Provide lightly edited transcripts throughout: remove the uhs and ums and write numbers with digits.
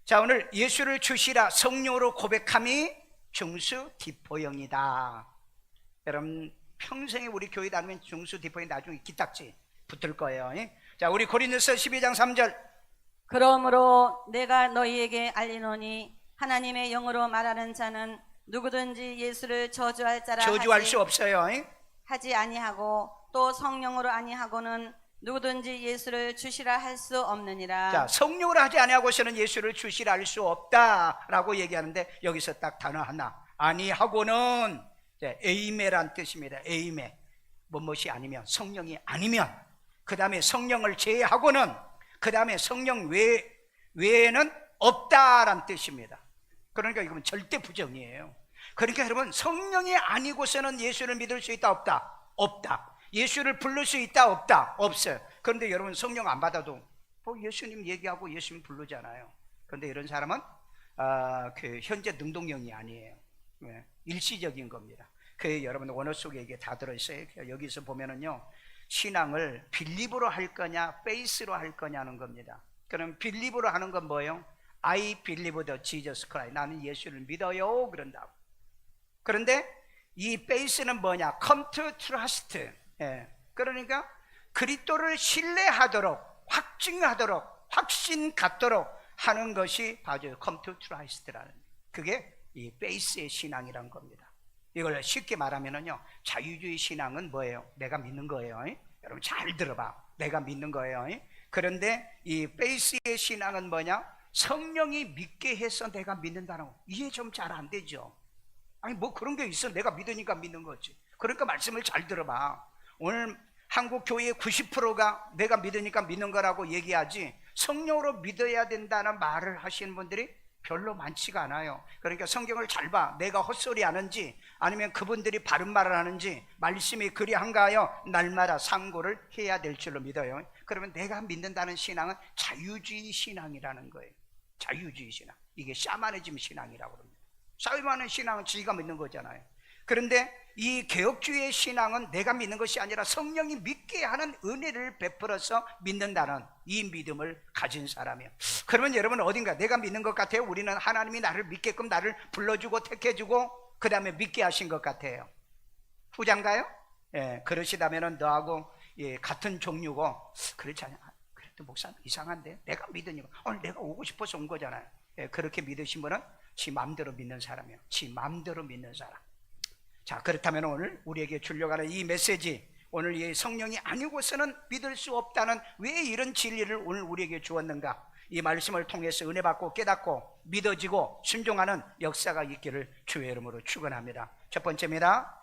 자, 오늘 예수를 주시라 성령으로 고백함이 중수디포형이다. 여러분 평생에 우리 교회 다니면 중수디포형 나중에 기딱지 붙을 거예요. 자, 우리 고린도서 12장 3절. 그러므로 내가 너희에게 알리노니 하나님의 영으로 말하는 자는 누구든지 예수를 저주할 자라 저주할 수 없어요. 하지 아니하고 또 성령으로 아니하고는 누구든지 예수를 주시라 할 수 없느니라. 자, 성령으로 하지 아니하고서는 예수를 주시라 할 수 없다라고 얘기하는데 여기서 딱 단어 하나, 아니하고는 에이메란 뜻입니다. 에이메, 무엇이 아니면, 성령이 아니면, 그 다음에 성령을 제외하고는, 그 다음에 성령 외에는 없다란 뜻입니다. 그러니까 이건 절대 부정이에요. 그러니까 여러분, 성령이 아니고서는 예수를 믿을 수 있다 없다? 없다. 예수를 부를 수 있다 없다? 없어요. 그런데 여러분 성령 안 받아도 뭐 예수님 얘기하고 예수님 부르잖아요. 그런데 이런 사람은 그 현재 능동형이 아니에요. 일시적인 겁니다. 그 여러분 언어 속에 이게 다 들어있어요. 여기서 보면은요, 신앙을 빌립으로 할 거냐 페이스로 할 거냐는 겁니다. 그럼 빌립으로 하는 건 뭐예요? I believe the Jesus Christ. 나는 예수를 믿어요 그런다고. 그런데 이 페이스는 뭐냐? Come to trust. 그러니까 그리스도를 신뢰하도록, 확증하도록, 확신 갖도록 하는 것이 바로 come to trust라는, 그게 이 베이스의 신앙이란 겁니다. 이걸 쉽게 말하면은요, 자유주의 신앙은 뭐예요? 내가 믿는 거예요. 여러분 잘 들어봐. 내가 믿는 거예요. 그런데 이 베이스의 신앙은 뭐냐? 성령이 믿게 해서 내가 믿는다는 거. 이해 좀 잘 안 되죠? 아니 뭐 그런 게 있어. 내가 믿으니까 믿는 거지. 그러니까 말씀을 잘 들어봐. 오늘 한국 교회의 90%가 내가 믿으니까 믿는 거라고 얘기하지, 성령으로 믿어야 된다는 말을 하시는 분들이 별로 많지가 않아요. 그러니까 성경을 잘 봐. 내가 헛소리 하는지 아니면 그분들이 바른 말을 하는지, 말씀이 그리한가 하여 날마다 상고를 해야 될 줄로 믿어요. 그러면 내가 믿는다는 신앙은 자유주의 신앙이라는 거예요. 자유주의 신앙. 이게 샤머니즘 신앙이라고 합니다. 샤머니즘 신앙은 지가 믿는 거잖아요. 그런데 이 개혁주의의 신앙은 내가 믿는 것이 아니라 성령이 믿게 하는 은혜를 베풀어서 믿는다는 이 믿음을 가진 사람이에요. 그러면 여러분 어딘가 내가 믿는 것 같아요? 우리는 하나님이 나를 믿게끔 나를 불러주고 택해주고 그 다음에 믿게 하신 것 같아요. 후자인가요? 그러시다면 너하고 같은 종류고, 그렇지 않아요? 그래도 목사님 이상한데? 내가 믿으니까 내가 오고 싶어서 온 거잖아요. 그렇게 믿으신 분은 지 마음대로 믿는 사람이에요. 지 마음대로 믿는 사람. 자, 그렇다면 오늘 우리에게 주려고 하는 이 메시지, 오늘 이 성령이 아니고서는 믿을 수 없다는 왜 이런 진리를 오늘 우리에게 주었는가, 이 말씀을 통해서 은혜 받고 깨닫고 믿어지고 순종하는 역사가 있기를 주의 이름으로 축원합니다. 첫 번째입니다.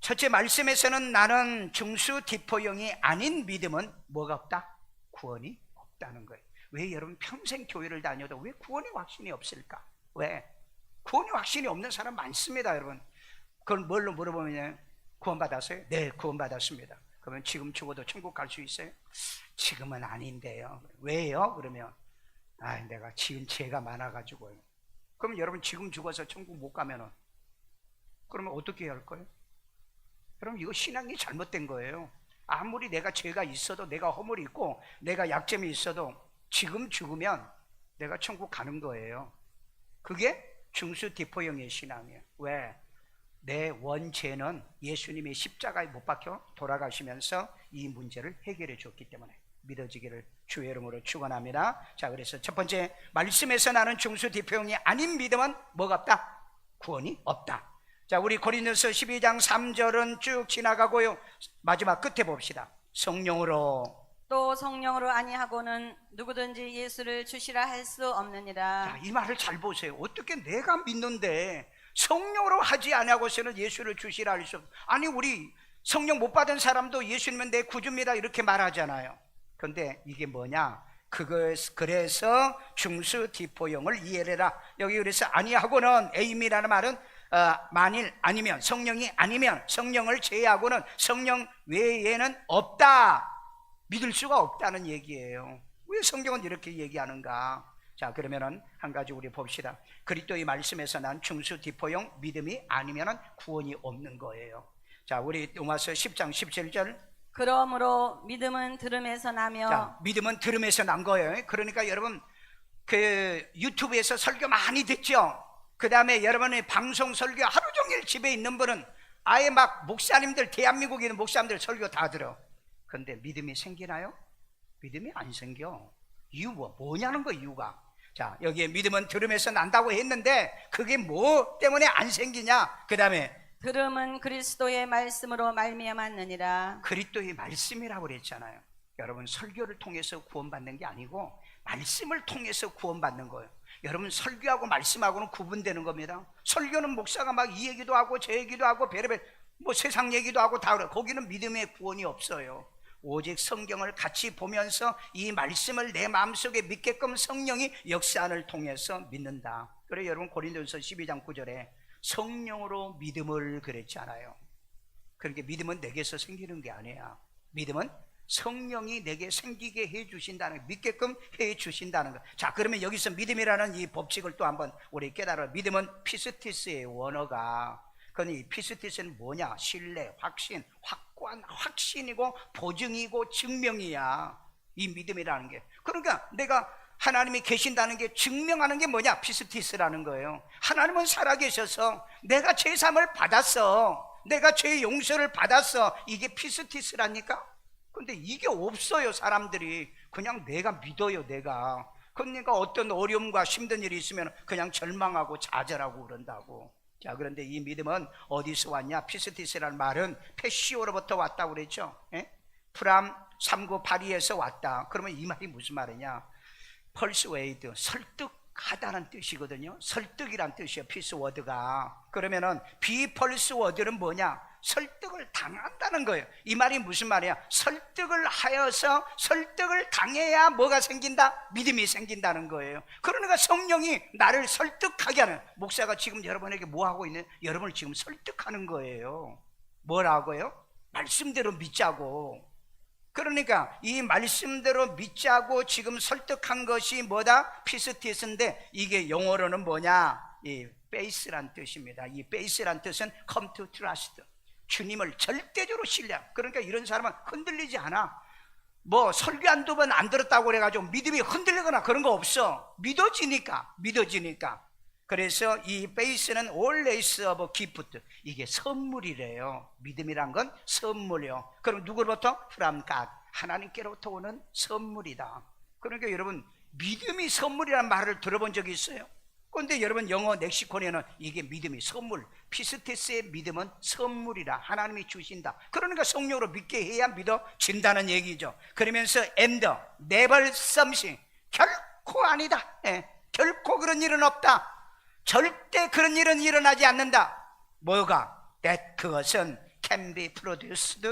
첫째, 말씀에서는 나는 중수디포형이 아닌 믿음은 뭐가 없다? 구원이 없다는 거예요. 왜 여러분 평생 교회를 다녀도 왜 구원의 확신이 없을까? 왜? 구원의 확신이 없는 사람 많습니다. 여러분 그걸 뭘로 물어보면 구원받았어요? 네, 구원받았습니다. 그러면 지금 죽어도 천국 갈 수 있어요? 지금은 아닌데요. 왜요? 그러면 내가 지은 죄가 많아가지고요. 그럼 여러분 지금 죽어서 천국 못 가면은 그러면 어떻게 해야 할 거예요? 그럼 이거 신앙이 잘못된 거예요. 아무리 내가 죄가 있어도, 내가 허물이 있고 내가 약점이 있어도 지금 죽으면 내가 천국 가는 거예요. 그게 중수디포형의 신앙이에요. 왜? 내 원죄는 예수님이 십자가에 못 박혀 돌아가시면서 이 문제를 해결해 줬기 때문에 믿어지기를 주의 이름으로 축원합니다. 자, 그래서 첫 번째, 말씀에서 나는 중수디포형이 아닌 믿음은 뭐가 없다? 구원이 없다. 자, 우리 고린도서 12장 3절은 쭉 지나가고요, 마지막 끝에 봅시다. 성령으로, 또 성령으로 아니하고는 누구든지 예수를 주시라 할 수 없느니라. 자, 이 말을 잘 보세요. 어떻게 내가 믿는데 성령으로 하지 아니하고서는 예수를 주시라 할 수 없어. 아니 우리 성령 못 받은 사람도 예수님은 내 구주입니다 이렇게 말하잖아요. 그런데 이게 뭐냐? 그래서 중수디포형을 이해해라. 여기 그래서 아니하고는, 에임이라는 말은 만일 아니면, 성령이 아니면, 성령을 제외하고는, 성령 외에는 없다, 믿을 수가 없다는 얘기예요. 왜 성경은 이렇게 얘기하는가? 자, 그러면은 한 가지 우리 봅시다. 그리스도의 말씀에서 난 중수디포형 믿음이 아니면은 구원이 없는 거예요. 자, 우리 로마서 10장 17절. 그러므로 믿음은 들음에서 나며. 자, 믿음은 들음에서 난 거예요. 그러니까 여러분 그 유튜브에서 설교 많이 듣죠. 그 다음에 여러분의 방송 설교 하루 종일 집에 있는 분은 아예 막 목사님들, 대한민국에 있는 목사님들 설교 다 들어. 그런데 믿음이 생기나요? 믿음이 안 생겨. 이유가 뭐냐는 거, 이유가. 자, 여기에 믿음은 들음에서 난다고 했는데 그게 뭐 때문에 안 생기냐? 그 다음에 들음은 그리스도의 말씀으로 말미암았느니라. 그리스도의 말씀이라고 그랬잖아요. 여러분, 설교를 통해서 구원받는 게 아니고 말씀을 통해서 구원받는 거예요. 여러분, 설교하고 말씀하고는 구분되는 겁니다. 설교는 목사가 막 이 얘기도 하고 저 얘기도 하고 별의별 뭐 세상 얘기도 하고 다 그래. 거기는 믿음의 구원이 없어요. 오직 성경을 같이 보면서 이 말씀을 내 마음속에 믿게끔 성령이 역사를 통해서 믿는다. 그래 여러분, 고린도전서 12장 9절에 성령으로 믿음을 그랬잖아요. 그러니까 믿음은 내게서 생기는 게 아니야. 믿음은 성령이 내게 생기게 해 주신다는, 믿게끔 해 주신다는 것. 자, 그러면 여기서 믿음이라는 이 법칙을 또 한번 우리 깨달아. 믿음은 피스티스의 원어가, 그건 이 피스티스는 뭐냐? 신뢰, 확신, 확고한 확신이고 보증이고 증명이야, 이 믿음이라는 게. 그러니까 내가 하나님이 계신다는 게 증명하는 게 뭐냐? 피스티스라는 거예요. 하나님은 살아계셔서 내가 죄사함을 받았어, 내가 죄 용서를 받았어, 이게 피스티스라니까. 근데 이게 없어요. 사람들이 그냥 내가 믿어요, 내가. 그러니까 어떤 어려움과 힘든 일이 있으면 그냥 절망하고 좌절하고 그런다고. 자, 그런데 이 믿음은 어디서 왔냐? 피스티스라는 말은 페시오로부터 왔다고 그랬죠. 프람 3982에서 왔다. 그러면 이 말이 무슨 말이냐? persuade, 설득하다는 뜻이거든요. 설득이란 뜻이에요, 피스워드가. 그러면은 비펄스워드는 뭐냐? 설득을 당한다는 거예요. 이 말이 무슨 말이야? 설득을 하여서 설득을 당해야 뭐가 생긴다? 믿음이 생긴다는 거예요. 그러니까 성령이 나를 설득하게 하는, 목사가 지금 여러분에게 뭐 하고 있는, 여러분을 지금 설득하는 거예요. 뭐라고요? 말씀대로 믿자고. 그러니까 이 말씀대로 믿자고 지금 설득한 것이 뭐다? 피스티스인데 이게 영어로는 뭐냐? 이 faith란 뜻입니다. 이 faith란 뜻은 come to trust, 주님을 절대적으로 신뢰. 그러니까 이런 사람은 흔들리지 않아. 뭐 설교 한두 번 안 들었다고 그래가지고 믿음이 흔들리거나 그런 거 없어. 믿어지니까. 그래서 이 faith는 always of gift, 이게 선물이래요. 믿음이란 건 선물이요. 그럼 누구로부터? From God, 하나님께로부터 오는 선물이다. 그러니까 여러분, 믿음이 선물이라는 말을 들어본 적이 있어요? 그런데 여러분, 영어 렉시콘에는 이게 믿음이 선물, 피스티스의 믿음은 선물이라, 하나님이 주신다. 그러니까 성령으로 믿게 해야 믿어진다는 얘기죠. 그러면서 and never something, 결코 아니다. 결코 그런 일은 없다. 절대 그런 일은 일어나지 않는다. 뭐가? that, 그것은 can be produced,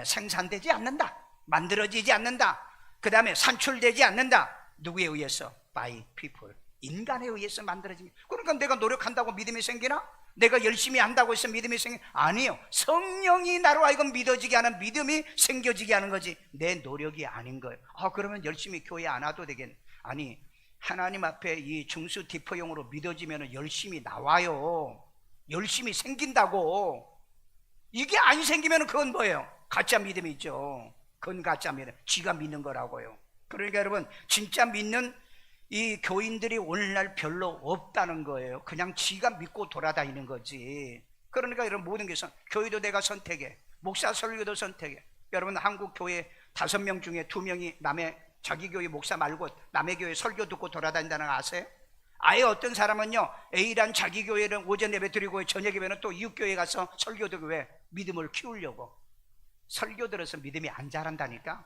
생산되지 않는다, 만들어지지 않는다. 그 다음에 산출되지 않는다. 누구에 의해서? by people, 인간에 의해서 만들어집니다. 그러니까 내가 노력한다고 믿음이 생기나? 내가 열심히 한다고 해서 믿음이 생기나? 아니요. 성령이 나로 하여금 믿어지게 하는, 믿음이 생겨지게 하는 거지 내 노력이 아닌 거예요. 그러면 열심히 교회 안 와도 되겠네. 아니, 하나님 앞에 이 중수 디포용으로 믿어지면 열심히 나와요. 열심히 생긴다고. 이게 안 생기면 그건 뭐예요? 가짜 믿음이죠. 그건 가짜 믿음, 지가 믿는 거라고요. 그러니까 여러분, 진짜 믿는 이 교인들이 오늘날 별로 없다는 거예요. 그냥 지가 믿고 돌아다니는 거지. 그러니까 여러분, 모든 게 교회도 내가 선택해, 목사 설교도 선택해. 여러분, 한국 교회 5명 중에 2명이 남의, 자기 교회 목사 말고 남의 교회 설교 듣고 돌아다닌다는 거 아세요? 아예 어떤 사람은요, A란 자기 교회는 오전 예배 드리고 저녁 예배는 또 이웃 교회 가서 설교 듣고. 왜? 믿음을 키우려고. 설교 들어서 믿음이 안 자란다니까.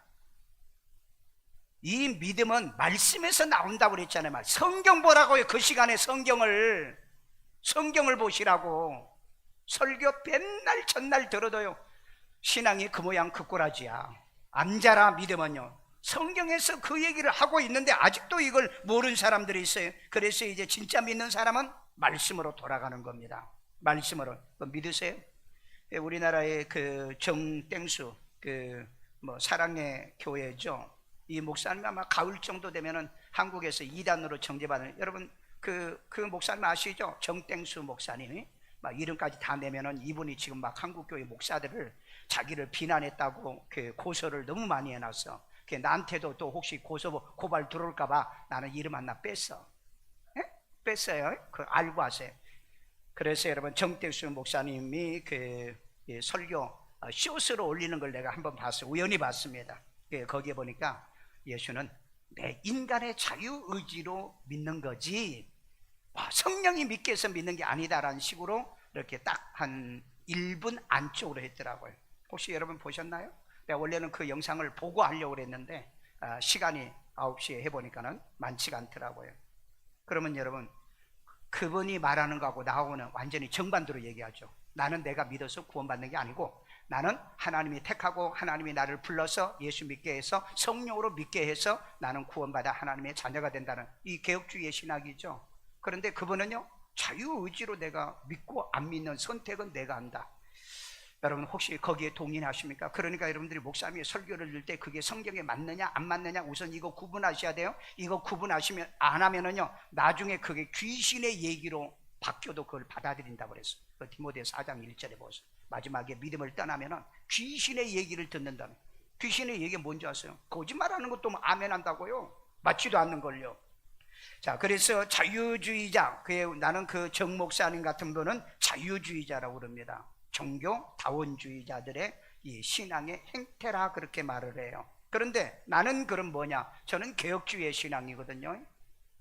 이 믿음은 말씀에서 나온다고 그랬잖아요. 성경 보라고요. 그 시간에 성경을 보시라고. 설교 맨날 전날 들어도요, 신앙이 그 모양 그 꼬라지야. 안 자라. 믿음은요, 성경에서 그 얘기를 하고 있는데 아직도 이걸 모르는 사람들이 있어요. 그래서 이제 진짜 믿는 사람은 말씀으로 돌아가는 겁니다. 말씀으로. 믿으세요? 우리나라의 그 정땡수, 그 뭐 사랑의 교회죠. 이 목사님 아마 가을 정도 되면은 한국에서 2단으로 정제받는, 여러분 그 목사님 아시죠? 정땡수 목사님이 막 이름까지 다 내면은 이분이 지금 막 한국 교회 목사들을 자기를 비난했다고 그 고소를 너무 많이 해놨어. 나한테도 또 혹시 고발 들어올까봐 나는 이름 하나 뺐어. 예? 뺐어요. 그 알고 하세요. 그래서 여러분 정택수 목사님이 설교 쇼스로 올리는 걸 내가 한번 봤어요. 우연히 봤습니다. 거기에 보니까 예수는 내 인간의 자유의지로 믿는 거지 성령이 믿게 해서 믿는 게 아니다라는 식으로 이렇게 딱 한 1분 안쪽으로 했더라고요. 혹시 여러분 보셨나요? 내가 원래는 그 영상을 보고 하려고 그랬는데 시간이 9시에 해보니까는 많지가 않더라고요. 그러면 여러분 그분이 말하는 거하고 나하고는 완전히 정반대로 얘기하죠. 나는 내가 믿어서 구원받는 게 아니고 나는 하나님이 택하고 하나님이 나를 불러서 예수 믿게 해서 성령으로 믿게 해서 나는 구원받아 하나님의 자녀가 된다는 이 개혁주의의 신학이죠. 그런데 그분은요 자유의지로 내가 믿고 안 믿는 선택은 내가 한다. 여러분 혹시 거기에 동의하십니까? 그러니까 여러분들이 목사님이 설교를 들 때 그게 성경에 맞느냐 안 맞느냐 우선 이거 구분하셔야 돼요. 이거 구분하시면 안 하면은요 나중에 그게 귀신의 얘기로 바뀌어도 그걸 받아들인다고 그랬어요. 그 디모데 4장 1절에 보세요. 마지막에 믿음을 떠나면은 귀신의 얘기를 듣는다는. 귀신의 얘기가 뭔지 아세요? 거짓말하는 것도 아멘 한다고요. 맞지도 않는 걸요. 자, 그래서 자유주의자, 나는 그 정 목사님 같은 분은 자유주의자라고 그럽니다. 종교 다원주의자들의 이 신앙의 행태라 그렇게 말을 해요. 그런데 나는 그럼 뭐냐? 저는 개혁주의의 신앙이거든요.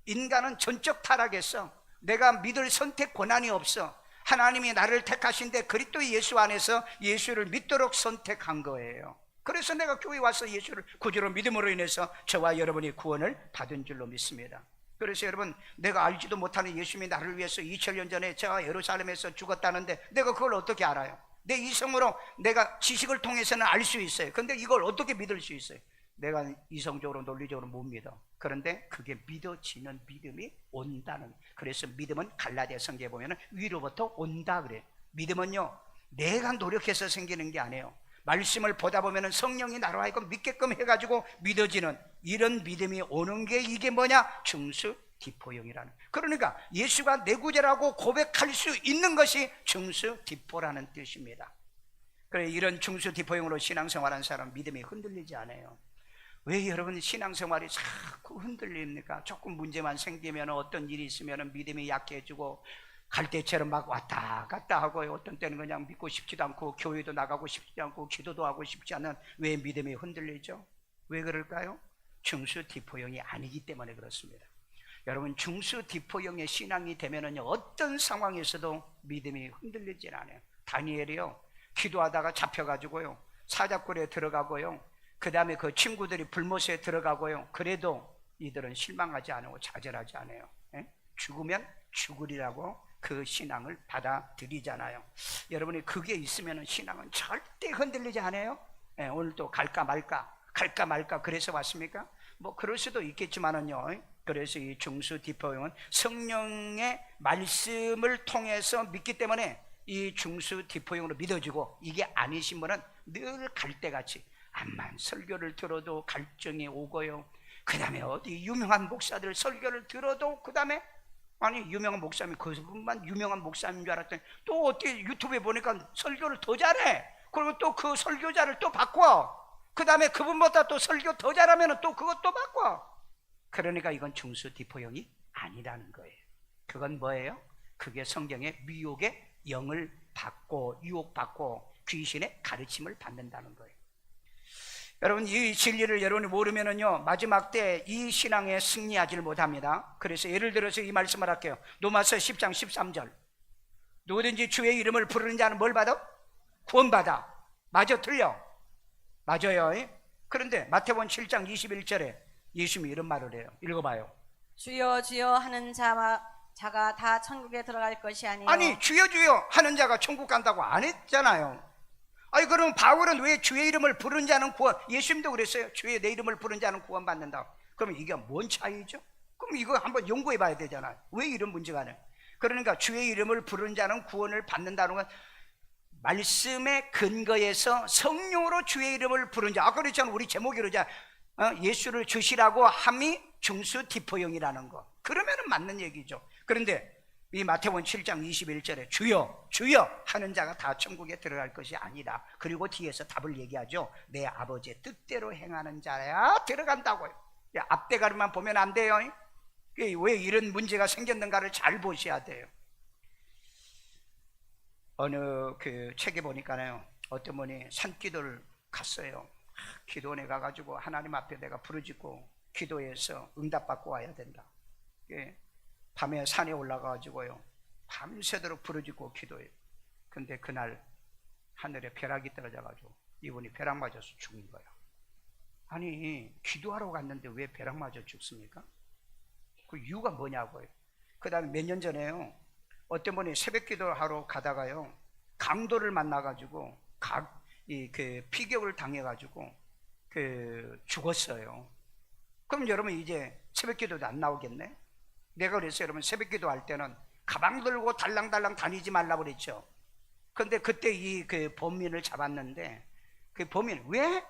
인간은 전적 타락했어. 내가 믿을 선택 권한이 없어. 하나님이 나를 택하신데 그리스도 예수 안에서 예수를 믿도록 선택한 거예요. 그래서 내가 교회에 와서 예수를 구주로 믿음으로 인해서 저와 여러분이 구원을 받은 줄로 믿습니다. 그래서 여러분 내가 알지도 못하는 예수님이 나를 위해서 2000년 전에 제가 예루살렘에서 죽었다는데 내가 그걸 어떻게 알아요? 내 이성으로 내가 지식을 통해서는 알 수 있어요. 그런데 이걸 어떻게 믿을 수 있어요? 내가 이성적으로 논리적으로 못 믿어. 그런데 그게 믿어지는 믿음이 온다는. 그래서 믿음은 갈라디아 성경에 보면 위로부터 온다 그래요. 믿음은요 내가 노력해서 생기는 게 아니에요. 말씀을 보다 보면 성령이 나로 하여금 믿게끔 해가지고 믿어지는 이런 믿음이 오는 게 이게 뭐냐? 중수디포형이라는. 그러니까 예수가 내 구주라고 고백할 수 있는 것이 중수디포라는 뜻입니다. 그래 이런 중수디포형으로 신앙생활하는 사람 믿음이 흔들리지 않아요. 왜 여러분 신앙생활이 자꾸 흔들립니까? 조금 문제만 생기면 어떤 일이 있으면 믿음이 약해지고 갈 때처럼 막 왔다 갔다 하고요. 어떤 때는 그냥 믿고 싶지도 않고 교회도 나가고 싶지 않고 기도도 하고 싶지 않은 왜 믿음이 흔들리죠? 왜 그럴까요? 중수디포형이 아니기 때문에 그렇습니다. 여러분 중수디포형의 신앙이 되면은요 어떤 상황에서도 믿음이 흔들리질 않아요. 다니엘이요 기도하다가 잡혀가지고요 사자굴에 들어가고요 그 다음에 그 친구들이 불못에 들어가고요 그래도 이들은 실망하지 않고 좌절하지 않아요. 죽으면 죽으리라고 그 신앙을 받아들이잖아요. 여러분이 그게 있으면 신앙은 절대 흔들리지 않아요. 오늘도 갈까 말까 그래서 왔습니까? 뭐 그럴 수도 있겠지만은요 그래서 이 중수디포형은 성령의 말씀을 통해서 믿기 때문에 이 중수디포형으로 믿어지고 이게 아니신 분은 늘 갈대같이 암만 설교를 들어도 갈증이 오고요 그 다음에 어디 유명한 목사들 설교를 들어도 그 다음에 아니 유명한 목사님 그분만 유명한 목사님인 줄 알았더니 또 어떻게 유튜브에 보니까 설교를 더 잘해. 그리고 또 그 설교자를 또 바꿔. 그 다음에 그분보다 또 설교 더 잘하면 또 그것도 바꿔. 그러니까 이건 중수디포형이 아니라는 거예요. 그건 뭐예요? 그게 성경의 미혹의 영을 받고 유혹받고 귀신의 가르침을 받는다는 거예요. 여러분 이 진리를 여러분이 모르면은요 마지막 때 이 신앙에 승리하지를 못합니다. 그래서 예를 들어서 이 말씀을 할게요. 로마서 10장 13절 누구든지 주의 이름을 부르는 자는 뭘 받아? 구원받아. 맞아 틀려? 맞아요. 그런데 마태복음 7장 21절에 예수님이 이런 말을 해요. 읽어봐요. 주여 주여 하는 자가 다 천국에 들어갈 것이 아니요 아니 주여 주여 하는 자가 천국 간다고 안 했잖아요. 아니 그럼 바울은 왜 주의 이름을 부른 자는 구원, 예수님도 그랬어요. 주의 내 이름을 부른 자는 구원받는다. 그럼 이게 뭔 차이죠? 그럼 이거 한번 연구해 봐야 되잖아요. 왜 이런 문제가 나요? 그러니까 주의 이름을 부른 자는 구원을 받는다는 건 말씀의 근거에서 성령으로 주의 이름을 부른 자. 아까 그랬잖아요. 우리 제목이 그러자 예수를 주시라고 함이 중수디포형이라는 거. 그러면은 맞는 얘기죠. 그런데 이 마태복음 7장 21절에 주여 주여 하는 자가 다 천국에 들어갈 것이 아니다. 그리고 뒤에서 답을 얘기하죠. 내 아버지의 뜻대로 행하는 자야 들어간다고요. 앞대가리만 보면 안 돼요. 왜 이런 문제가 생겼는가를 잘 보셔야 돼요. 어느 그 책에 보니까요, 어떤 분이 산기도를 갔어요. 기도원에 가가지고 하나님 앞에 내가 부르짖고 기도해서 응답받고 와야 된다. 밤에 산에 올라가가지고요, 밤새도록 부르짖고 기도해요. 근데 그날 하늘에 벼락이 떨어져가지고 이분이 벼락 맞아서 죽은 거예요. 아니, 기도하러 갔는데 왜 벼락 맞아 죽습니까? 그 이유가 뭐냐고요. 그 다음에 몇 년 전에요, 어떤 분이 새벽 기도하러 가다가요, 강도를 만나가지고 그 피격을 당해가지고 죽었어요. 그럼 여러분 이제 새벽 기도도 안 나오겠네? 내가 그랬어요. 여러분, 새벽 기도 할 때는 가방 들고 달랑달랑 다니지 말라고 그랬죠. 근데 그때 그 범인을 잡았는데, 그 범인 왜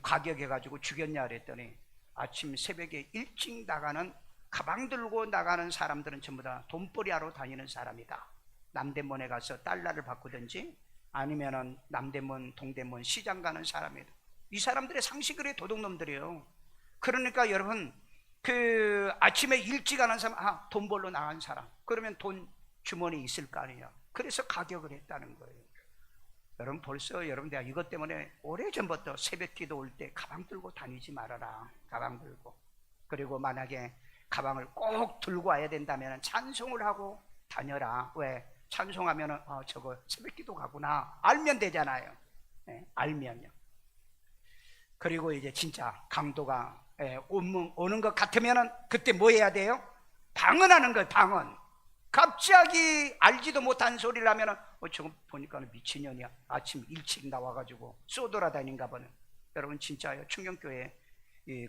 과격해가지고 죽였냐 그랬더니, 아침 새벽에 일찍 나가는, 가방 들고 나가는 사람들은 전부 다 돈벌이 하러 다니는 사람이다. 남대문에 가서 달러를 바꾸든지 아니면은 남대문, 동대문 시장 가는 사람이다. 이 사람들의 상식으로 도둑놈들이에요. 그러니까 여러분, 그 아침에 일찍 가는 사람, 돈 벌러 나간 사람, 그러면 돈 주머니에 있을 거 아니에요. 그래서 가격을 했다는 거예요. 여러분, 벌써 여러분, 내가 이것 때문에 오래전부터 새벽 기도 올 때 가방 들고 다니지 말아라. 가방 들고. 그리고 만약에 가방을 꼭 들고 와야 된다면 찬송을 하고 다녀라. 왜? 찬송하면 저거 새벽 기도 가구나 알면 되잖아요. 네, 알면요. 그리고 이제 진짜 강도가 오는 것 같으면 그때 뭐 해야 돼요? 방언하는 거예요. 방언. 갑자기 알지도 못한 소리를 하면 저거 보니까 미친년이야. 아침 일찍 나와가지고 쏘돌아다닌가 보네. 여러분, 진짜요. 충경교회에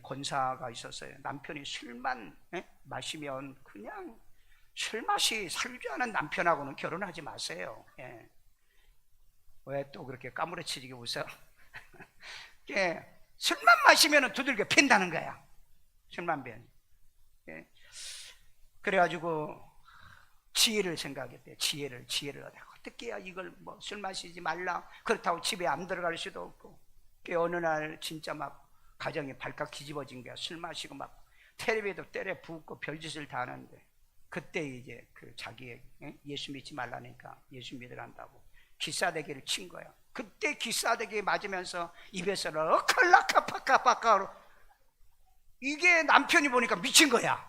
권사가 있었어요. 남편이 술만 마시면 그냥 술맛이 살지 않은 남편하고는 결혼하지 마세요. 왜 또 그렇게 까무러치게 웃어? 술만 마시면 두들겨 팬다는 거야. 술만 팬. 그래가지고 지혜를 생각했대. 지혜를 어떻게 해야 이걸 뭐 술 마시지 말라. 그렇다고 집에 안 들어갈 수도 없고. 어느 날 진짜 막 가정이 발칵 뒤집어진 거야. 술 마시고 막 텔레비도 때려 붓고 별짓을 다 하는데, 그때 이제 그 자기의 예수 믿지 말라니까 예수 믿으란다고 기싸대기를 친 거야. 그때 기싸대기 맞으면서 입에서 컬라카파카파카로, 이게 남편이 보니까 미친 거야.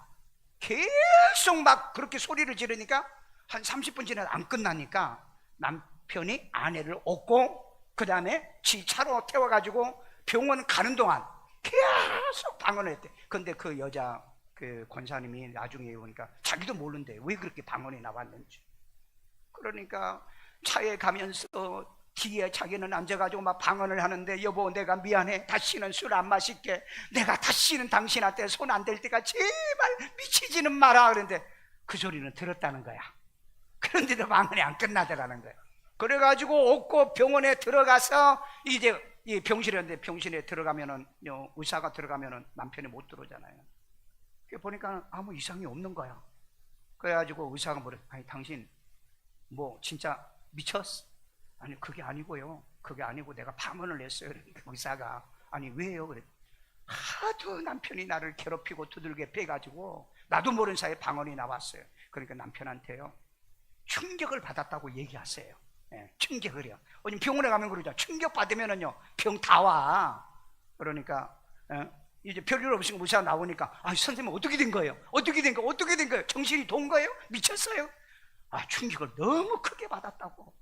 계속 막 그렇게 소리를 지르니까 한 30분 지나도 안 끝나니까 남편이 아내를 업고 그 다음에 지 차로 태워가지고 병원 가는 동안 계속 방언을 했대. 근데 그 여자 그 권사님이 나중에 보니까 자기도 모르는데 왜 그렇게 방언이 나왔는지. 그러니까 차에 가면서 뒤에 자기는 앉아가지고 막 방언을 하는데, 여보 내가 미안해, 다시는 술 안 마실게, 내가 다시는 당신한테 손 안 댈 때가 제발 미치지는 마라. 그런데 그 소리는 들었다는 거야. 그런데도 방언이 안 끝나더라는 거야. 그래가지고 얻고 병원에 들어가서 이제 이 병실이었는데, 병실에 들어가면은 의사가 들어가면은 남편이 못 들어오잖아요. 보니까 아무 이상이 없는 거야. 그래가지고 의사가 뭐래, 아니 당신 뭐 진짜 미쳤어? 아니 그게 아니고요, 그게 아니고 내가 방언을 했어요. 그러니까 의사가 아니 왜요? 그래. 하도 남편이 나를 괴롭히고 두들겨 패가지고 나도 모르는 사이에 방언이 나왔어요. 그러니까 남편한테요 충격을 받았다고 얘기하세요. 충격을요. 병원에 가면 그러죠. 충격 받으면은요 병 다 와. 그러니까 이제 별일 없으니까 의사 나오니까, 선생님 어떻게 된 거예요? 어떻게 된 거예요? 정신이 돈 거예요? 미쳤어요? 충격을 너무 크게 받았다고.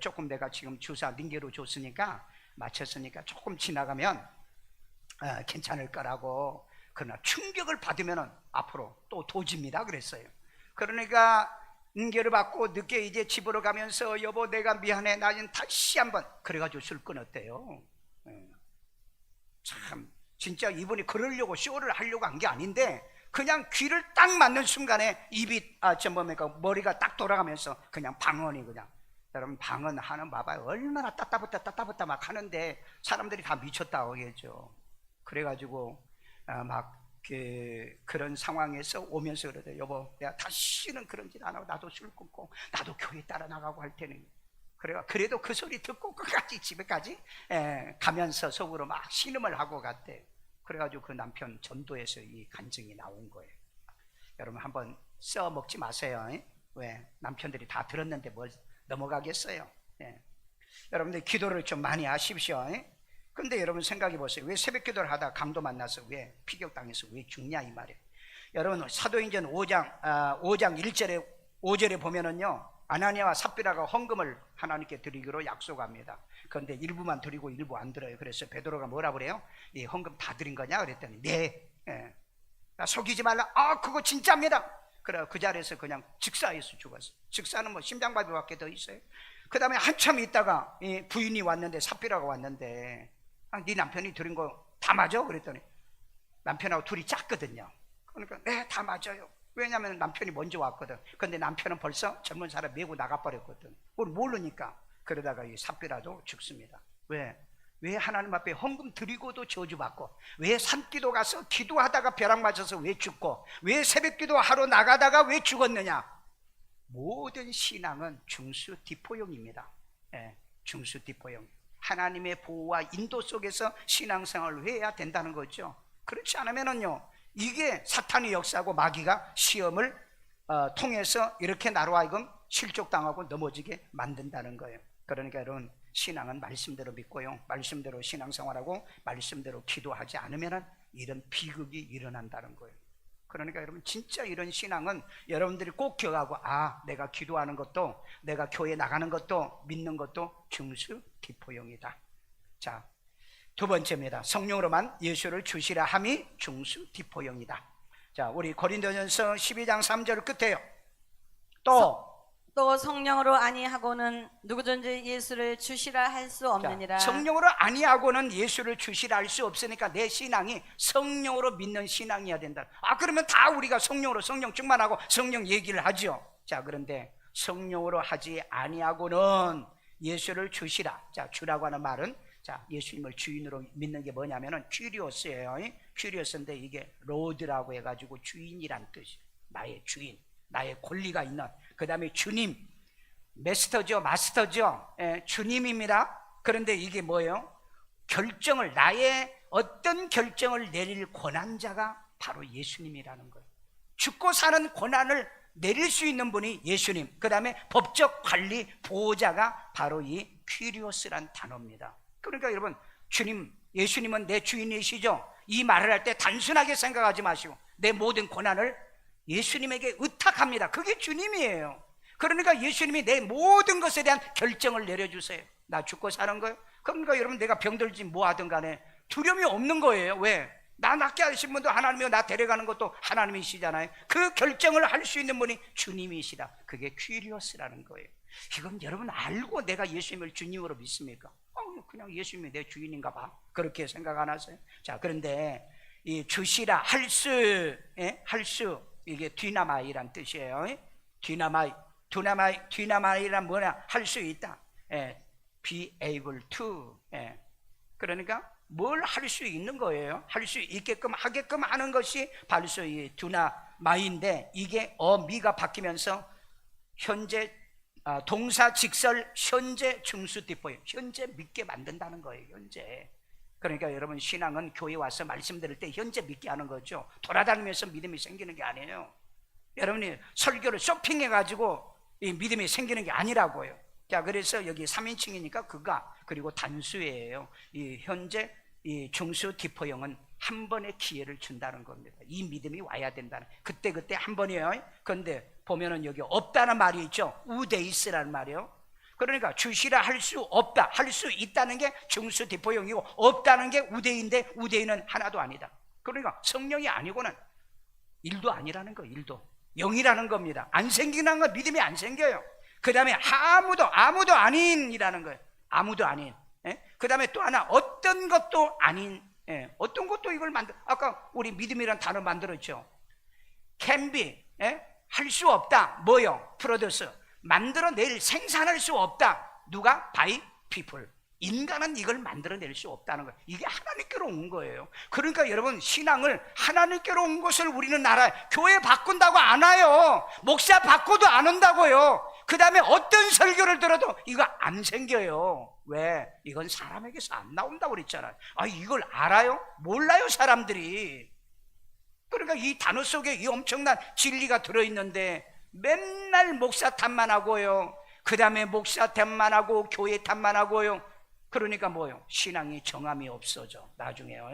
조금 내가 지금 주사 링게로 줬으니까 맞췄으니까 조금 지나가면 괜찮을 거라고. 그러나 충격을 받으면 앞으로 또 도집니다 그랬어요. 그러니까 링게를 받고 늦게 이제 집으로 가면서 여보 내가 미안해, 나는 다시 한번, 그래가지고 술 끊었대요. 참 진짜 이분이 그러려고 쇼를 하려고 한 게 아닌데, 그냥 귀를 딱 맞는 순간에 입이 머리가 딱 돌아가면서 그냥 방언이 그냥. 여러분 방언하는 봐봐요. 얼마나 따따붙다 막 하는데 사람들이 다 미쳤다고 하겠죠. 그래가지고 막 그런 상황에서 오면서 그러대. 여보, 내가 다시는 그런 짓 안 하고 나도 술 끊고 나도 교회 따라 나가고 할 테니. 그래도 그 소리 듣고 끝까지 집에까지 가면서 속으로 막 신음을 하고 갔대. 그래가지고 그 남편 전도에서 이 간증이 나온 거예요. 여러분 한번 써먹지 마세요. 왜? 남편들이 다 들었는데 뭘 넘어가겠어요? 여러분들 기도를 좀 많이 하십시오. 근데 여러분 생각해 보세요. 왜 새벽 기도를 하다 강도 만나서 왜 피격당해서 왜 죽냐 이 말이에요. 여러분 사도행전 5장 1절에 5절에 보면은요, 아나니아와 삽비라가 헌금을 하나님께 드리기로 약속합니다. 그런데 일부만 드리고 일부 안 드려요. 그래서 베드로가 뭐라 그래요? 이 헌금 다 드린 거냐 그랬더니 네. 나 속이지 말라. 그거 진짜입니다. 그래 그 자리에서 그냥 즉사해서 죽었어. 즉사는 뭐 심장마비밖에 더 있어요. 그 다음에 한참 있다가 이 부인이 왔는데, 삽비라가 왔는데, 네 남편이 드린 거 다 맞아? 그랬더니 남편하고 둘이 짰거든요. 그러니까 네, 다 맞아요. 왜냐하면 남편이 먼저 왔거든. 근데 남편은 벌써 젊은 사람 메고 나가버렸거든. 그걸 모르니까. 그러다가 이 삽비라도 죽습니다. 왜 하나님 앞에 헌금 드리고도 저주받고, 왜 산기도 가서 기도하다가 벼락 맞아서 왜 죽고, 왜 새벽기도 하러 나가다가 왜 죽었느냐? 모든 신앙은 중수디포용입니다. 중수디포용. 하나님의 보호와 인도 속에서 신앙생활을 해야 된다는 거죠. 그렇지 않으면은요, 이게 사탄의 역사고 마귀가 시험을 통해서 이렇게 나로 하여금 실족당하고 넘어지게 만든다는 거예요. 그러니까 여러분, 신앙은 말씀대로 믿고요, 말씀대로 신앙생활하고 말씀대로 기도하지 않으면 이런 비극이 일어난다는 거예요. 그러니까 여러분, 진짜 이런 신앙은 여러분들이 꼭 기억하고, 내가 기도하는 것도, 내가 교회 나가는 것도, 믿는 것도 중수기포용이다. 자, 두 번째입니다. 성령으로만 예수를 주시라 함이 중수기포용이다. 자, 우리 고린도전서 12장 3절 끝에요. 또 성령으로 아니하고는 누구든지 예수를 주시라 할 수 없느니라. 성령으로 아니하고는 예수를 주시라 할 수 없으니까 내 신앙이 성령으로 믿는 신앙이어야 된다. 그러면 다 우리가 성령으로 성령 충만하고 성령 얘기를 하죠. 자, 그런데 성령으로 하지 아니하고는 예수를 주시라. 자, 주라고 하는 말은, 자, 예수님을 주인으로 믿는 게 뭐냐면은 큐리오스예요. 큐리오스인데 이게 로드라고 해가지고 주인이란 뜻이에요. 나의 주인, 나의 권리가 있는. 그 다음에 주님, 메스터죠, 마스터죠. 주님입니다. 그런데 이게 뭐예요? 결정을, 나의 어떤 결정을 내릴 권한자가 바로 예수님이라는 거예요. 죽고 사는 권한을 내릴 수 있는 분이 예수님. 그 다음에 법적 관리 보호자가 바로 이 퀴리오스란 단어입니다. 그러니까 여러분, 주님, 예수님은 내 주인이시죠? 이 말을 할 때 단순하게 생각하지 마시고 내 모든 권한을 예수님에게 의탁합니다. 그게 주님이에요. 그러니까 예수님이 내 모든 것에 대한 결정을 내려주세요. 나 죽고 사는 거예요. 그러니까 여러분, 내가 병들지 뭐 하든 간에 두려움이 없는 거예요. 왜? 나 낫게 하신 분도 하나님이고 나 데려가는 것도 하나님이시잖아요. 그 결정을 할 수 있는 분이 주님이시라. 그게 퀴리오스라는 거예요. 이건 여러분 알고 내가 예수님을 주님으로 믿습니까? 그냥 예수님이 내 주인인가 봐, 그렇게 생각 안 하세요? 자, 그런데 이 주시라, 할 수, 이게 디나마이란 뜻이에요. 디나마이란 뭐냐? 할 수 있다. Be able to. 그러니까 뭘 할 수 있는 거예요. 할 수 있게끔 하게끔 하는 것이 바로 이 디나마이인데, 이게 미가 바뀌면서 현재 동사 직설 현재 중수디포예요. 현재 믿게 만든다는 거예요. 현재. 그러니까 여러분, 신앙은 교회 와서 말씀 들을 때 현재 믿게 하는 거죠. 돌아다니면서 믿음이 생기는 게 아니에요. 여러분이 설교를 쇼핑해가지고 이 믿음이 생기는 게 아니라고요. 자, 그래서 여기 3인칭이니까 그가, 그리고 단수예요. 이 현재 이 중수디포형은 한 번의 기회를 준다는 겁니다. 이 믿음이 와야 된다는, 그때 한 번이에요. 그런데 보면은 여기 없다는 말이 있죠. 우데이스라는 말이에요. 그러니까 주시라 할 수 없다, 할 수 있다는 게 중수디포형이고 없다는 게 우데인데, 우데인은 하나도 아니다. 그러니까 성령이 아니고는 일도 아니라는 거예요. 일도 영이라는 겁니다. 안 생기는 건 믿음이 안 생겨요. 그 다음에 아무도 아닌이라는 거예요. 아무도 아닌. 그 다음에 또 하나, 어떤 것도 아닌. 어떤 것도 이걸 아까 우리 믿음이란 단어 만들었죠. can be, 할 수 없다. 뭐요? produce, 만들어낼, 생산할 수 없다. 누가? by people. 인간은 이걸 만들어낼 수 없다는 거예요. 이게 하나님께로 온 거예요. 그러니까 여러분, 신앙을 하나님께로 온 것을 우리는 알아요. 교회 바꾼다고 안 와요. 목사 바꿔도 안 온다고요. 그 다음에 어떤 설교를 들어도 이거 안 생겨요. 왜? 이건 사람에게서 안 나온다고 그랬잖아요. 아, 이걸 알아요? 몰라요, 사람들이. 그러니까 이 단어 속에 이 엄청난 진리가 들어있는데 맨날 목사 탓만 하고요. 그 다음에 목사 탓만 하고 교회 탓만 하고요. 그러니까 뭐요? 신앙이 정함이 없어져. 나중에요.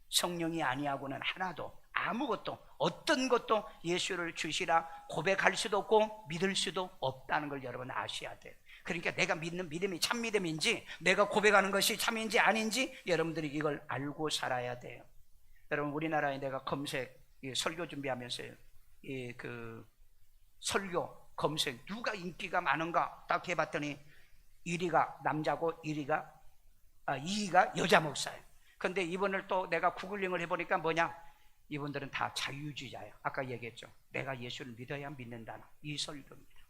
성령이 아니하고는 하나도 아무것도 어떤 것도 예수를 주시라 고백할 수도 없고 믿을 수도 없다는 걸 여러분 아셔야 돼요. 그러니까 내가 믿는 믿음이 참 믿음인지 내가 고백하는 것이 참인지 아닌지 여러분들이 이걸 알고 살아야 돼요. 여러분, 우리나라에 내가 검색 설교 준비하면서요, 그 설교 검색 누가 인기가 많은가 딱 해봤더니 1위가 남자고 2위가 여자 목사예요. 근데 이분을 또 내가 구글링을 해보니까 뭐냐, 이분들은 다 자유주의자예요. 아까 얘기했죠. 내가 예수를 믿어야 믿는다는 이 설교입니다.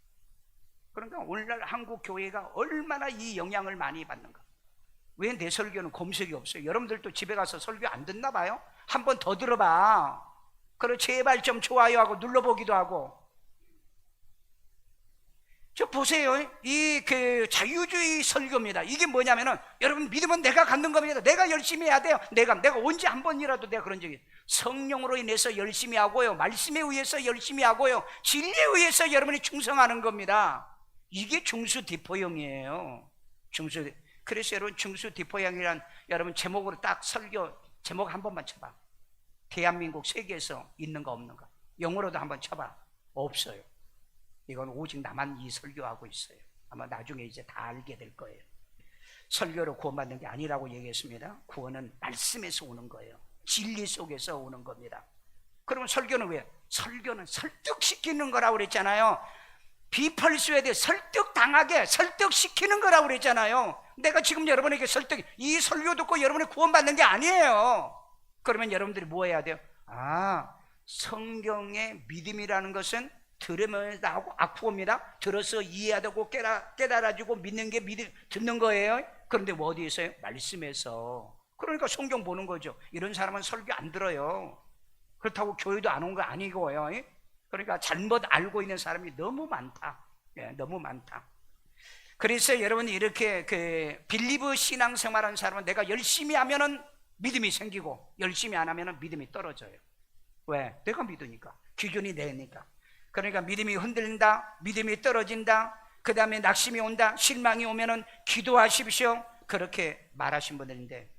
그러니까 오늘날 한국 교회가 얼마나 이 영향을 많이 받는가. 왜 내 설교는 검색이 없어요? 여러분들도 집에 가서 설교 안 듣나 봐요? 한 번 더 들어봐. 그래, 제발 좀 좋아요하고 눌러보기도 하고. 저 보세요. 이 자유주의 설교입니다. 이게 뭐냐면은 여러분, 믿음은 내가 갖는 겁니다. 내가 열심히 해야 돼요. 내가 언제 한 번이라도 내가 그런 적이 성령으로 인해서 열심히 하고요, 말씀에 의해서 열심히 하고요, 진리에 의해서 여러분이 충성하는 겁니다. 이게 중수디포형이에요. 그래서 여러분, 중수디포형이란 여러분 제목으로 딱 설교 제목 한 번만 쳐봐. 대한민국 세계에서 있는가 없는가. 영어로도 한번 쳐봐. 없어요. 이건 오직 나만 이 설교하고 있어요. 아마 나중에 이제 다 알게 될 거예요. 설교로 구원받는 게 아니라고 얘기했습니다. 구원은 말씀에서 오는 거예요. 진리 속에서 오는 겁니다. 그러면 설교는 왜? 설교는 설득시키는 거라고 그랬잖아요. 비펄스에 대해 설득당하게 설득시키는 거라고 그랬잖아요. 내가 지금 여러분에게 이 설교 듣고 여러분이 구원받는 게 아니에요. 그러면 여러분들이 뭐 해야 돼요? 아, 성경의 믿음이라는 것은 들으면서 하고 악보입니다. 들어서 이해해야 되고 깨달아지고 믿는 게 듣는 거예요. 그런데 뭐 어디 있어요? 말씀에서. 그러니까 성경 보는 거죠. 이런 사람은 설교 안 들어요. 그렇다고 교회도 안 온 거 아니고요. 그러니까 잘못 알고 있는 사람이 너무 많다. 너무 많다. 그래서 여러분이 이렇게 빌리브 신앙생활하는 사람은 내가 열심히 하면은 믿음이 생기고 열심히 안 하면은 믿음이 떨어져요. 왜? 내가 믿으니까. 기준이 내니까. 그러니까 믿음이 흔들린다, 믿음이 떨어진다, 그 다음에 낙심이 온다, 실망이 오면은 기도하십시오. 그렇게 말하신 분들인데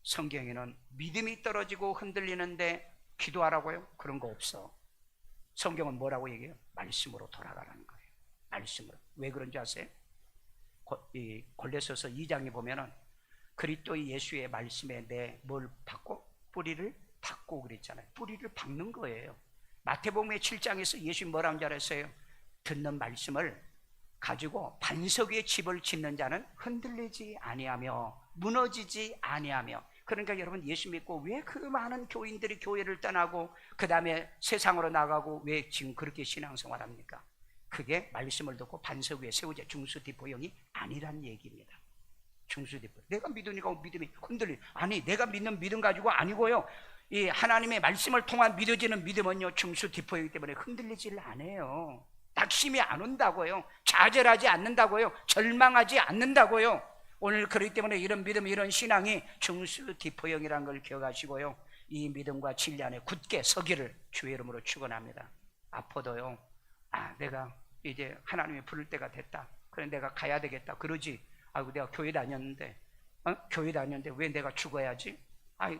성경에는 믿음이 떨어지고 흔들리는데 기도하라고요? 그런 거 없어. 성경은 뭐라고 얘기해요? 말씀으로 돌아가라는 거예요. 말씀으로. 왜 그런지 아세요? 이 골로새서 2장에 보면은 그리스도의 예수의 말씀에 뭘 받고? 뿌리를 박고 그랬잖아요. 뿌리를 박는 거예요. 마태복음의 7장에서 예수님 뭐라는 줄 알았어요? 듣는 말씀을 가지고 반석 위에 집을 짓는 자는 흔들리지 아니하며 무너지지 아니하며. 그러니까 여러분, 예수 믿고 왜 그 많은 교인들이 교회를 떠나고 그 다음에 세상으로 나가고 왜 지금 그렇게 신앙생활합니까? 그게 말씀을 듣고 반석 위에 세우자 중수디포형이 아니란 얘기입니다. 중수디포. 내가 믿으니까 믿음이 아니, 내가 믿는 믿음 가지고 아니고요, 이 하나님의 말씀을 통한 믿어지는 믿음은요, 중수디포이기 때문에 흔들리지를 않아요. 낙심이 안 온다고요. 좌절하지 않는다고요. 절망하지 않는다고요. 오늘 그렇기 때문에 이런 믿음, 이런 신앙이 중수디포형이라는 걸 기억하시고요, 이 믿음과 진리 안에 굳게 서기를 주의 이름으로 축원합니다. 아파도요, 내가 이제 하나님이 부를 때가 됐다, 그래 내가 가야 되겠다 그러지. 내가 교회 다녔는데 왜 내가 죽어야지?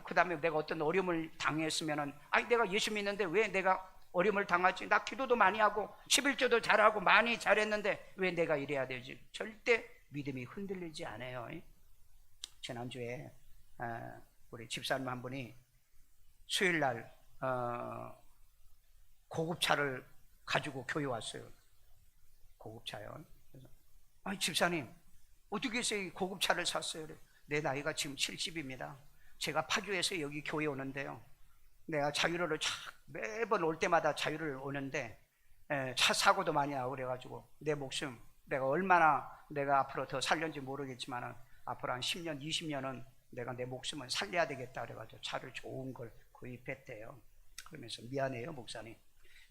그 다음에 내가 어떤 어려움을 당했으면은 내가 예수 믿는데 왜 내가 어려움을 당하지? 나 기도도 많이 하고 11조도 잘하고 많이 잘했는데 왜 내가 이래야 되지? 절대 믿음이 흔들리지 않아요. 지난주에 우리 집사님 한 분이 수요일날 고급차를 가지고 교회 왔어요. 고급차요. 그래서 집사님 어떻게 해서 이 고급차를 샀어요? 내 나이가 지금 70입니다. 제가 파주에서 여기 교회 오는데요, 내가 자유로를 매번 올 때마다 자유를 오는데 차 사고도 많이 나고 그래가지고 내 목숨 내가 얼마나 내가 앞으로 더 살는지 모르겠지만 앞으로 한 10년, 20년은 내가 내 목숨을 살려야 되겠다 그래가지고 차를 좋은 걸 구입했대요. 그러면서 미안해요 목사님.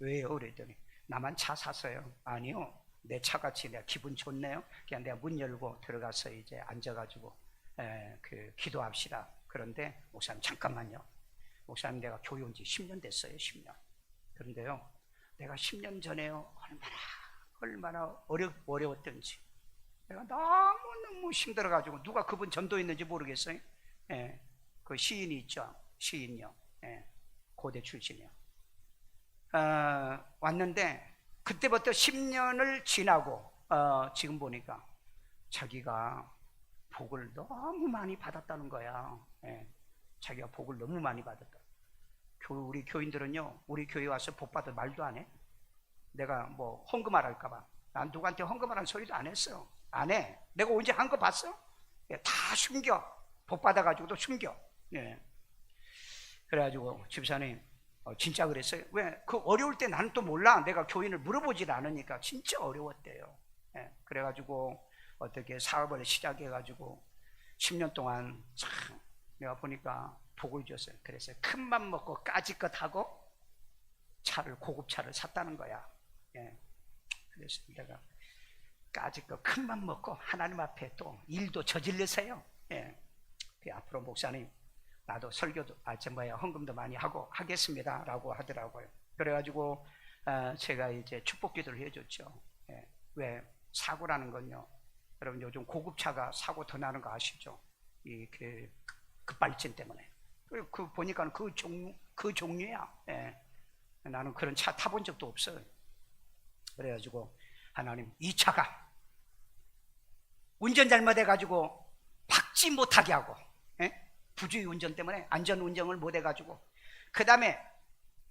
왜요? 그랬더니 나만 차 샀어요. 아니요, 내 차같이 내가 기분 좋네요. 그냥 내가 문 열고 들어가서 이제 앉아가지고 기도합시다. 그런데 목사님 잠깐만요. 목사님 내가 교회 온 지 10년 됐어요. 10년. 그런데요, 내가 10년 전에요 얼마나 어려웠던지 내가 너무너무 힘들어가지고, 누가 그분 전도했는지 모르겠어요. 그 시인이 있죠. 시인요. 고대 출신이요. 왔는데 그때부터 10년을 지나고 지금 보니까 자기가 복을 너무 많이 받았다는 거야. 자기가 복을 너무 많이 받았다. 우리 교인들은요, 우리 교회 와서 복 받을 말도 안 해. 내가 뭐 헌금을 할까봐 난 누구한테 헌금하라는 소리도 안 했어. 안 해. 내가 언제 한 거 봤어? 다 숨겨. 복 받아가지고도 숨겨. 그래가지고 집사님 진짜 그랬어요. 왜? 그 어려울 때 나는 또 몰라. 내가 교인을 물어보질 않으니까. 진짜 어려웠대요. 그래가지고 어떻게 사업을 시작해가지고 10년 동안 참 내가 보니까 복을 줬어요. 그래서 큰맘 먹고 까짓것 하고 차를, 고급차를 샀다는 거야. 그래서 내가 까짓것 큰맘 먹고 하나님 앞에 또 일도 저질러서요. 앞으로 목사님 나도 설교도 헌금도 많이 하고 하겠습니다 라고 하더라고요. 그래가지고 제가 이제 축복기도를 해줬죠. 왜? 사고라는 건요, 여러분 요즘 고급차가 사고 더 나는 거 아시죠? 그 급발진 때문에. 그 보니까 그 종류야. 나는 그런 차 타본 적도 없어요. 그래가지고 하나님, 이 차가 운전 잘못해가지고 박지 못하게 하고, 부주의 운전 때문에 안전 운전을 못해가지고, 그 다음에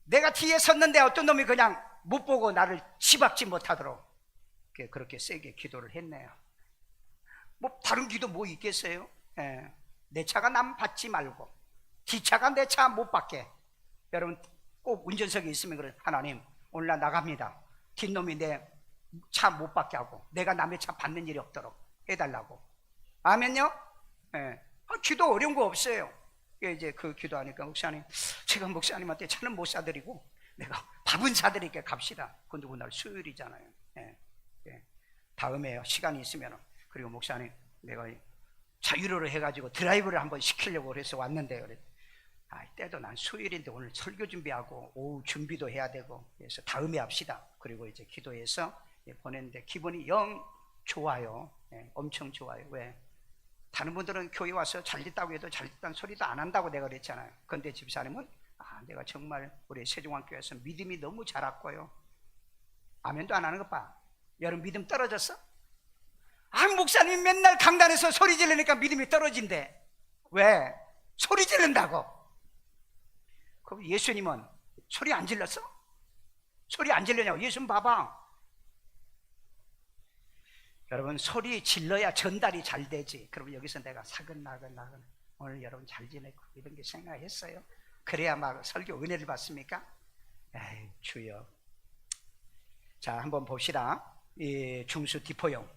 내가 뒤에 섰는데 어떤 놈이 그냥 못 보고 나를 치박지 못하도록 그렇게 세게 기도를 했네요. 뭐 다른 기도 뭐 있겠어요? 내 차가 남 받지 말고 뒷차가 내 차 못 받게. 여러분 꼭 운전석에 있으면 그래, 하나님 오늘 나 나갑니다. 뒷놈이 내 차 못 받게 하고 내가 남의 차 받는 일이 없도록 해달라고. 아멘요? 기도 어려운 거 없어요. 이제 그 기도하니까 목사님, 제가 목사님한테 차는 못 사드리고 내가 밥은 사드릴게 갑시다. 그 누구날 수요일이잖아요. 다음에요, 시간이 있으면. 그리고 목사님 내가 자유로를 해가지고 드라이브를 한번 시키려고 그래서 왔는데, 그래. 때도 난 수요일인데 오늘 설교 준비하고 오후 준비도 해야 되고, 그래서 다음에 합시다. 그리고 이제 기도해서 보냈는데 기분이 영 좋아요. 엄청 좋아요. 왜? 다른 분들은 교회 와서 잘됐다고 해도 잘됐다는 소리도 안 한다고 내가 그랬잖아요. 그런데 집사님은 내가 정말 우리 세종학교에서 믿음이 너무 자랐고요. 아멘도 안 하는 것 봐. 여러분 믿음 떨어졌어? 목사님 맨날 강단에서 소리 지르니까 믿음이 떨어진대. 왜? 소리 지른다고. 그럼 예수님은 소리 안 질렀어? 소리 안 질르냐고. 예수님 봐봐. 여러분 소리 질러야 전달이 잘 되지. 그럼 여기서 내가 사근나근 오늘 여러분 잘 지내고 이런 게 생각했어요. 그래야 막 설교 은혜를 받습니까? 에이 주여. 자 한번 봅시다. 이 중수 디포용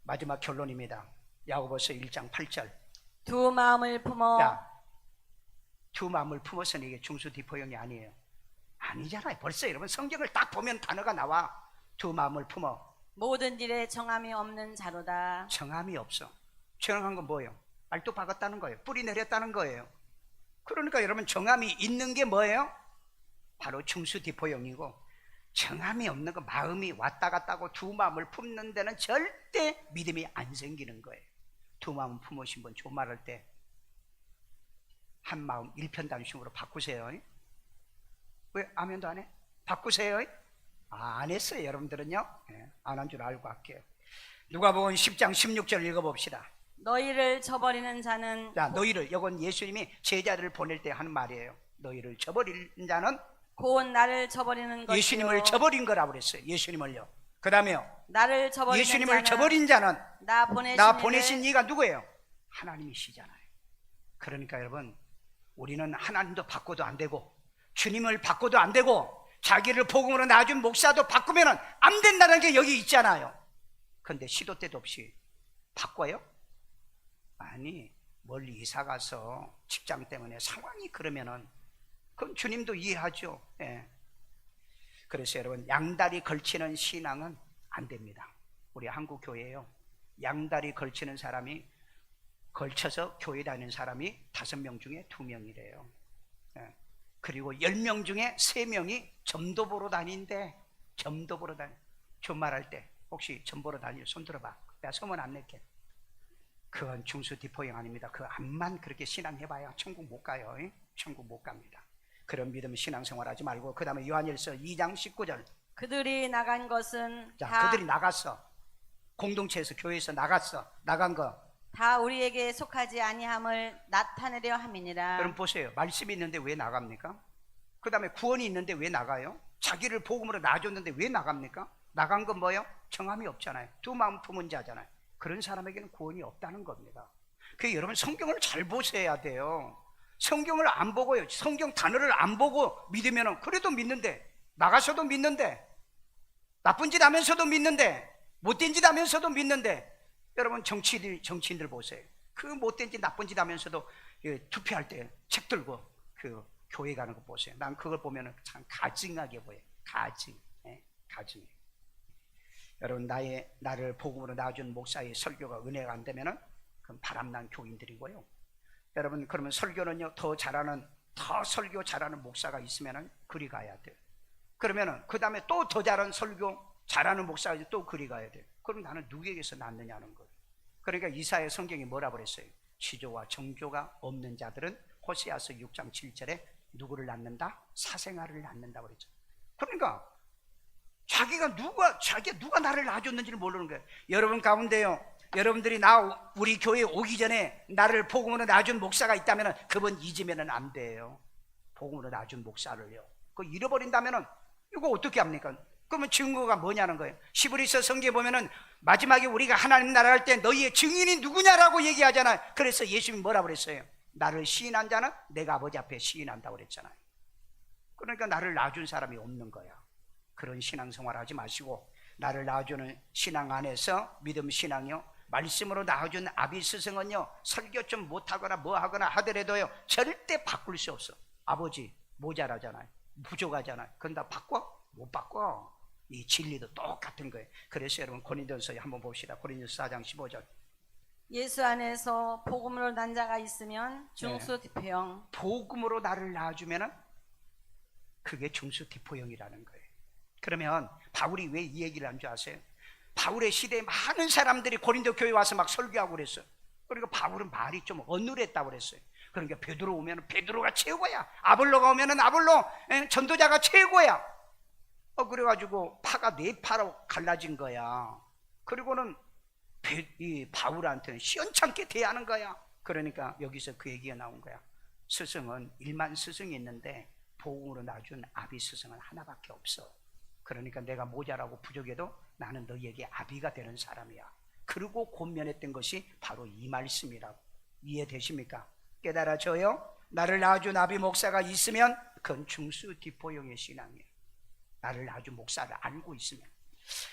마지막 결론입니다. 야고보서 1장 8절. 두 마음을 품어. 두 마음을 품어서는 이게 중수 디포용이 아니에요. 아니잖아요. 벌써 여러분 성경을 딱 보면 단어가 나와. 두 마음을 품어. 모든 일에 정함이 없는 자로다. 정함이 없어. 정한 건 뭐예요? 알도 박았다는 거예요. 뿌리 내렸다는 거예요. 그러니까 여러분 정함이 있는 게 뭐예요? 바로 중수 디포용이고, 정함이 없는 거, 마음이 왔다 갔다 하고 두 마음을 품는 데는 절대 믿음이 안 생기는 거예요. 두 마음 품으신 분 조말할 때 한 마음 일편단심으로 바꾸세요. 왜 아멘도 안 해? 바꾸세요. 안 했어요. 여러분들은요. 안 한 줄 알고 할게요. 누가복음 10장 16절 읽어봅시다. 너희를 저버리는 자는, 너희를, 이건 예수님이 제자들을 보낼 때 하는 말이에요. 너희를 저버리는 자는 곧 나를 저버리는 것이요. 예수님을 저버린 거라고 그랬어요. 예수님을요. 그 다음에요, 나를 저버리는 예수님을 자는 저버린 자는 나 보내신 이가 누구예요? 하나님이시잖아요. 그러니까 여러분, 우리는 하나님도 바꿔도 안 되고 주님을 바꿔도 안 되고 자기를 복음으로 낳아준 목사도 바꾸면 안 된다는 게 여기 있잖아요. 그런데 시도 때도 없이 바꿔요? 아니, 멀리 이사 가서 직장 때문에 상황이 그러면은 그건 주님도 이해하죠. 예. 그래서 여러분, 양다리 걸치는 신앙은 안 됩니다. 우리 한국 교회에요, 양다리 걸치는 사람이, 걸쳐서 교회 다니는 사람이 5명 중에 2명이래요. 예. 그리고 10명 중에 3명이 점도 보러 다닌대. 점도 보러 다니. 주말할 때 혹시 점 보러 다니는 손 들어봐. 내가 소문 안 낼게. 그건 중수디포형 아닙니다. 그 암만 그렇게 신앙해봐야 천국 못 가요. 예? 천국 못 갑니다. 그런 믿음 신앙생활하지 말고, 그 다음에 요한일서 2장 19절. 그들이 나간 것은 자, 다, 그들이 나갔어. 공동체에서, 교회에서 나갔어. 나간 거. 다 우리에게 속하지 아니함을 나타내려 함이니라. 여러분 보세요. 말씀이 있는데 왜 나갑니까? 그 다음에 구원이 있는데 왜 나가요? 자기를 복음으로 놔줬는데 왜 나갑니까? 나간 건 뭐예요? 정함이 없잖아요. 두 마음 품은 자잖아요. 그런 사람에게는 구원이 없다는 겁니다. 그 여러분, 성경을 잘 보셔야 돼요. 성경을 안 보고요, 성경 단어를 안 보고 믿으면 그래도 믿는데, 나가서도 믿는데, 나쁜 짓 하면서도 믿는데, 못된 짓 하면서도 믿는데. 여러분, 정치인들 보세요. 그 못된 짓 나쁜 짓 하면서도 투표할 때 책 들고 그 교회 가는 거 보세요. 난 그걸 보면 참 가증하게 보여요. 가증. 여러분, 나를 복음으로 낳아준 목사의 설교가 은혜가 안 되면 그건 바람난 교인들이고요. 여러분, 그러면 설교는요, 더 설교 잘하는 목사가 있으면 그리 가야 돼요. 그러면은 그 다음에 또 더 잘하는 설교 잘하는 목사가 있으면 또 그리 가야 돼요. 그럼 나는 누구에게서 낳느냐는 거예요. 그러니까 이사야 성경이 뭐라 그랬어요? 지조와 정조가 없는 자들은 호세아서 6장 7절에 누구를 낳는다? 사생아를 낳는다고 그랬죠. 그러니까 자기가 누가 나를 낳아줬는지를 모르는 거예요. 여러분 가운데요, 여러분들이 우리 교회에 오기 전에 나를 복음으로 낳아준 목사가 있다면 그분 잊으면 안 돼요. 복음으로 낳아준 목사를요. 그거 잃어버린다면 이거 어떻게 합니까? 그러면 증거가 뭐냐는 거예요. 히브리서 성경에 보면은 마지막에 우리가 하나님 나라 할 때 너희의 증인이 누구냐라고 얘기하잖아요. 그래서 예수님이 뭐라 그랬어요? 나를 시인한 자는 내가 아버지 앞에 시인한다고 그랬잖아요. 그러니까 나를 낳아준 사람이 없는 거야. 그런 신앙생활 하지 마시고, 나를 낳아주는 신앙 안에서 믿음 신앙이요, 말씀으로 낳아준 아비 스승은요, 설교 좀 못하거나 뭐 하거나 하더라도요 절대 바꿀 수 없어. 아버지 모자라잖아요, 부족하잖아요. 그건 다 바꿔? 못 바꿔. 이 진리도 똑같은 거예요. 그래서 여러분, 고린도서 한번 봅시다. 고린도서 4장 15절. 예수 안에서 복음으로 난 자가 있으면 중수디포형. 복음으로 나를 낳아주면은 그게 중수디포형이라는 거예요. 그러면 바울이 왜 이 얘기를 한 줄 아세요? 바울의 시대에 많은 사람들이 고린도 교회 와서 막 설교하고 그랬어요. 그러니까 바울은 말이 좀 어눌했다고 그랬어요. 그러니까 베드로 오면 베드로가 최고야, 아볼로가 오면 아볼로 전도자가 최고야. 그래가지고 파가 4파로 갈라진 거야. 그리고는 이 바울한테는 시원찮게 대하는 거야. 그러니까 여기서 그 얘기가 나온 거야. 스승은 1만 스승이 있는데 복음으로 낳아준 아비 스승은 하나밖에 없어. 그러니까 내가 모자라고 부족해도 나는 너희에게 아비가 되는 사람이야. 그리고 권면했던 것이 바로 이 말씀이라고. 이해되십니까? 깨달아져요? 나를 낳아준 아비 목사가 있으면 그건 중수디포형의 신앙이에요. 나를 낳아준 목사를 알고 있으면.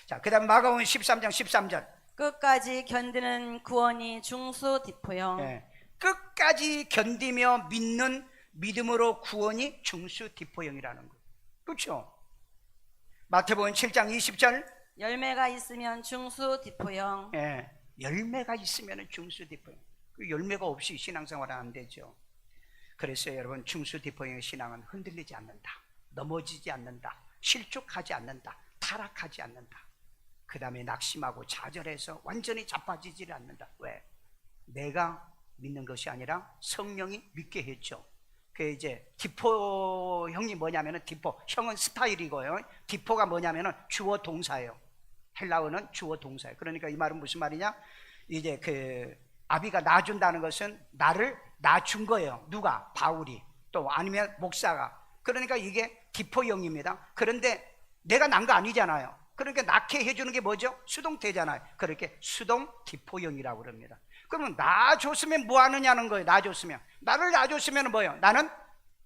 자, 그 다음 마가복음 13장 13절. 끝까지 견디는 구원이 중수디포형. 네. 끝까지 견디며 믿는 믿음으로 구원이 중수디포형이라는 거예요. 그렇죠? 마태복음 7장 20절. 열매가 있으면 중수디포형. 예, 열매가 있으면 중수디포형. 그 열매가 없이 신앙생활은 안 되죠. 그래서 여러분, 중수디포형의 신앙은 흔들리지 않는다, 넘어지지 않는다, 실족하지 않는다, 타락하지 않는다. 그 다음에 낙심하고 좌절해서 완전히 자빠지지 않는다. 왜? 내가 믿는 것이 아니라 성령이 믿게 했죠. 그 이제 디포형이 뭐냐면은, 디포 형은 스타일이고요, 디포가 뭐냐면은 주어 동사예요. 헬라어는 주어 동사예요. 그러니까 이 말은 무슨 말이냐? 이제 그 아비가 낳아준다는 것은 나를 낳아준 거예요. 누가? 바울이, 또 아니면 목사가. 그러니까 이게 디포형입니다. 그런데 내가 낳은 거 아니잖아요. 그러니까 낳게 해주는 게 뭐죠? 수동태잖아요. 그렇게 수동 디포형이라고 그럽니다. 그러면 낳아줬으면 뭐 하느냐는 거예요. 낳아줬으면, 나를 낳아줬으면 뭐예요? 나는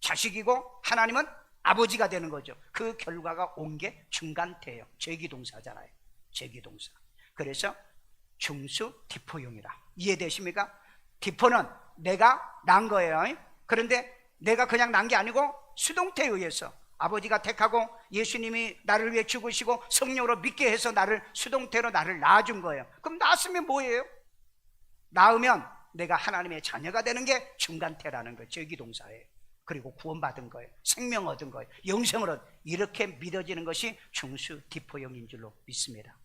자식이고 하나님은 아버지가 되는 거죠. 그 결과가 온 게 중간태예요. 제기동사잖아요. 제기동사. 그래서 중수 디포형이라. 이해되십니까? 디포는 내가 난 거예요. 그런데 내가 그냥 난 게 아니고 수동태에 의해서 아버지가 택하고 예수님이 나를 위해 죽으시고 성령으로 믿게 해서 나를 수동태로 나를 낳아준 거예요. 그럼 낳았으면 뭐예요? 낳으면 내가 하나님의 자녀가 되는 게 중간태라는 거예요. 절기동사예요. 그리고 구원받은 거예요. 생명 얻은 거예요. 영생을 얻은, 이렇게 믿어지는 것이 중수 디포형인 줄로 믿습니다.